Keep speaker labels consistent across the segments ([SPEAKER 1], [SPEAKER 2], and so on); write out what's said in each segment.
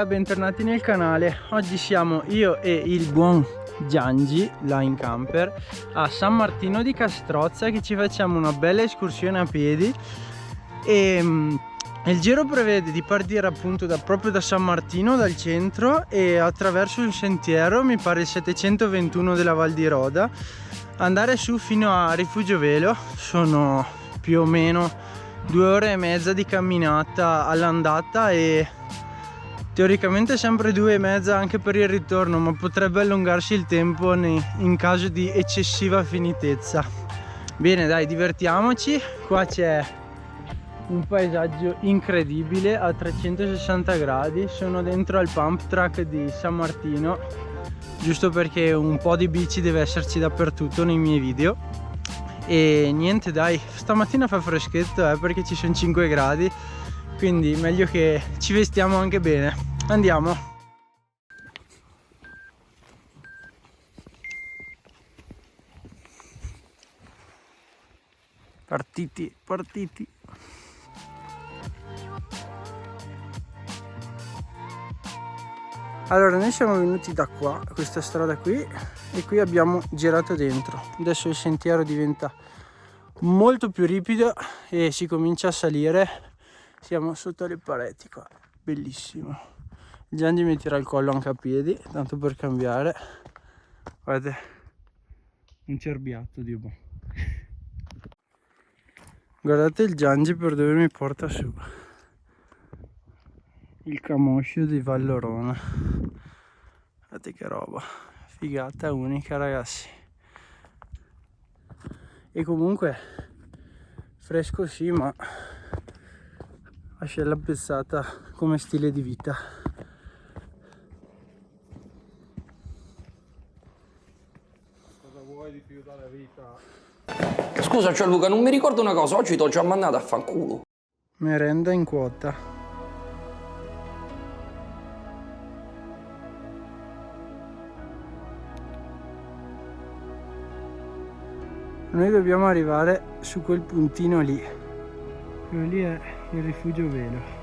[SPEAKER 1] raga, bentornati nel canale. Oggi siamo io e il buon Giangi, là in camper, a San Martino di Castrozza, che ci facciamo una bella escursione a piedi. E il giro prevede di partire appunto proprio da San Martino, dal centro, e attraverso un sentiero, mi pare il 721 della Val di Roda, andare su fino a Rifugio Velo. Sono più o meno 2 ore e mezza di camminata all'andata e teoricamente sempre 2 e mezza anche per il ritorno, ma potrebbe allungarsi il tempo in caso di eccessiva finitezza. Bene, dai, divertiamoci. Qua c'è un paesaggio incredibile a 360 gradi. Sono dentro al pump track di San Martino, giusto perché un po' di bici deve esserci dappertutto nei miei video. E niente, dai, stamattina fa freschetto perché ci sono 5 gradi, quindi meglio che ci vestiamo anche bene. Andiamo. Partiti. Allora, noi siamo venuti da qua, questa strada qui, e qui abbiamo girato dentro. Adesso il sentiero diventa molto più ripido e si comincia a salire. Siamo sotto le pareti qua, bellissimo. Gianni mi tira il collo anche a piedi, tanto per cambiare. Guardate, un cerbiatto, Dio buono. Guardate il Gianni per dove mi porta su. Il camoscio di Vallorona. Guardate che roba, figata unica, ragazzi. E comunque fresco sì, ma ascella pezzata come stile di vita.
[SPEAKER 2] Cosa vuoi di più dalla vita?
[SPEAKER 3] Scusa Gianluca, non mi ricordo una cosa, oggi t'ho già mandato a fanculo.
[SPEAKER 1] Merenda in quota. Noi dobbiamo arrivare su quel puntino lì. Quello lì è il Rifugio Velo.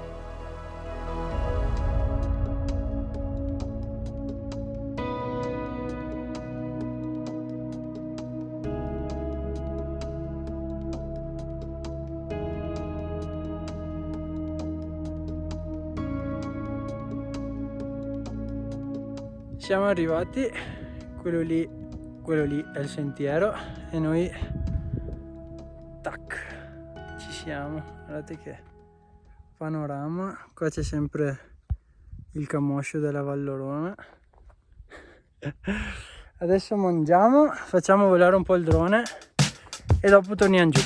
[SPEAKER 1] Siamo arrivati, quello lì è il sentiero e noi tac, ci siamo. Guardate che panorama. Qua c'è sempre il camoscio della Vallorona. Adesso mangiamo, facciamo volare un po' il drone e dopo torniamo giù.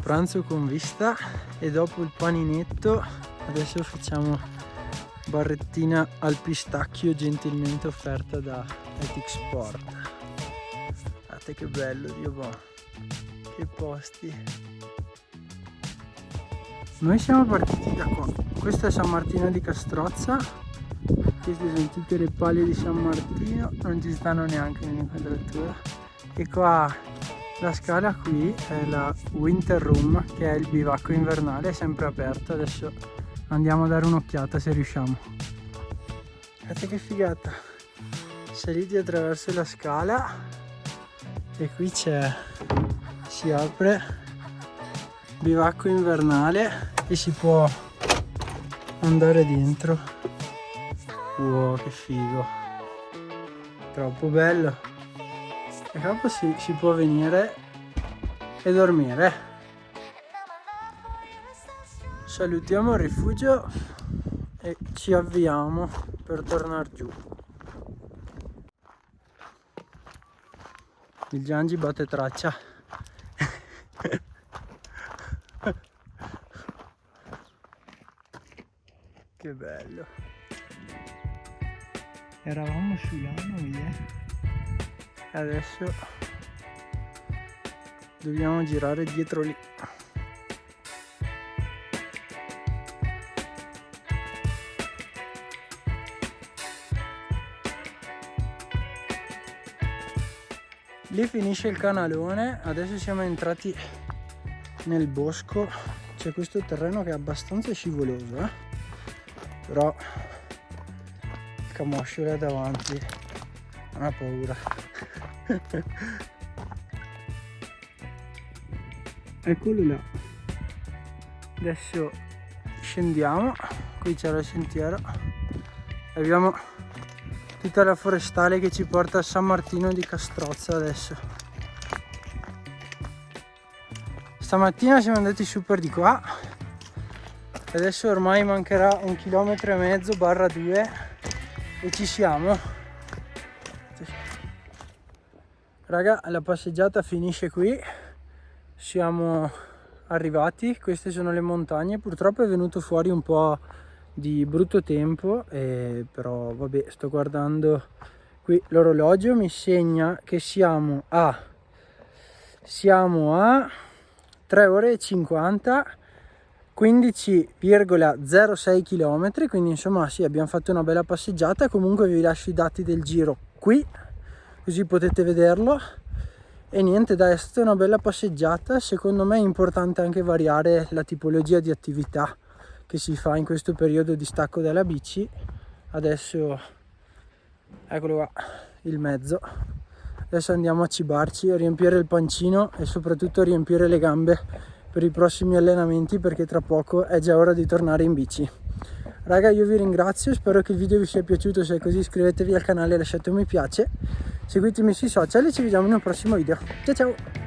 [SPEAKER 1] Pranzo con vista e dopo il paninetto adesso facciamo barrettina al pistacchio gentilmente offerta da Ethic Sport. Guardate che bello, Dio buono, che posti. Noi siamo partiti da qua, questo è San Martino di Castrozza, queste sono tutte le pale di San Martino, non ci stanno neanche nell'inquadratura, e qua la scala qui è la Winter Room, che è il bivacco invernale, è sempre aperto. Adesso andiamo a dare un'occhiata se riusciamo. Guardate che figata, saliti attraverso la scala e qui si apre bivacco invernale e si può andare dentro. Wow, che figo, troppo bello. E dopo si può venire e dormire. Salutiamo il rifugio e ci avviamo per tornare giù. Il Giangi batte traccia. Che bello. Eravamo su là noi, Adesso dobbiamo girare dietro lì. Lì finisce il canalone, adesso siamo entrati nel bosco. C'è questo terreno che è abbastanza scivoloso, però il camoscio là davanti non ha paura. Eccolo là. Adesso scendiamo, qui c'è il sentiero. Abbiamo tutta la forestale che ci porta a San Martino di Castrozza adesso. Stamattina siamo andati su per di qua. Adesso ormai mancherà 1,5 km/2 e ci siamo. Raga, la passeggiata finisce qui. Siamo arrivati, queste sono le montagne. Purtroppo è venuto fuori un po' di brutto tempo, però vabbè, sto guardando qui l'orologio, mi segna che siamo a 3 ore e 50, 15,06 km, quindi insomma sì, abbiamo fatto una bella passeggiata. Comunque vi lascio i dati del giro qui, così potete vederlo. E niente, dai, è stata una bella passeggiata. Secondo me è importante anche variare la tipologia di attività che si fa in questo periodo di stacco dalla bici. Adesso eccolo qua il mezzo. Adesso andiamo a cibarci, a riempire il pancino e soprattutto a riempire le gambe per i prossimi allenamenti, perché tra poco è già ora di tornare in bici. Raga, io vi ringrazio, spero che il video vi sia piaciuto. Se è così iscrivetevi al canale e lasciate un mi piace, seguitemi sui social e ci vediamo in un prossimo video. Ciao ciao!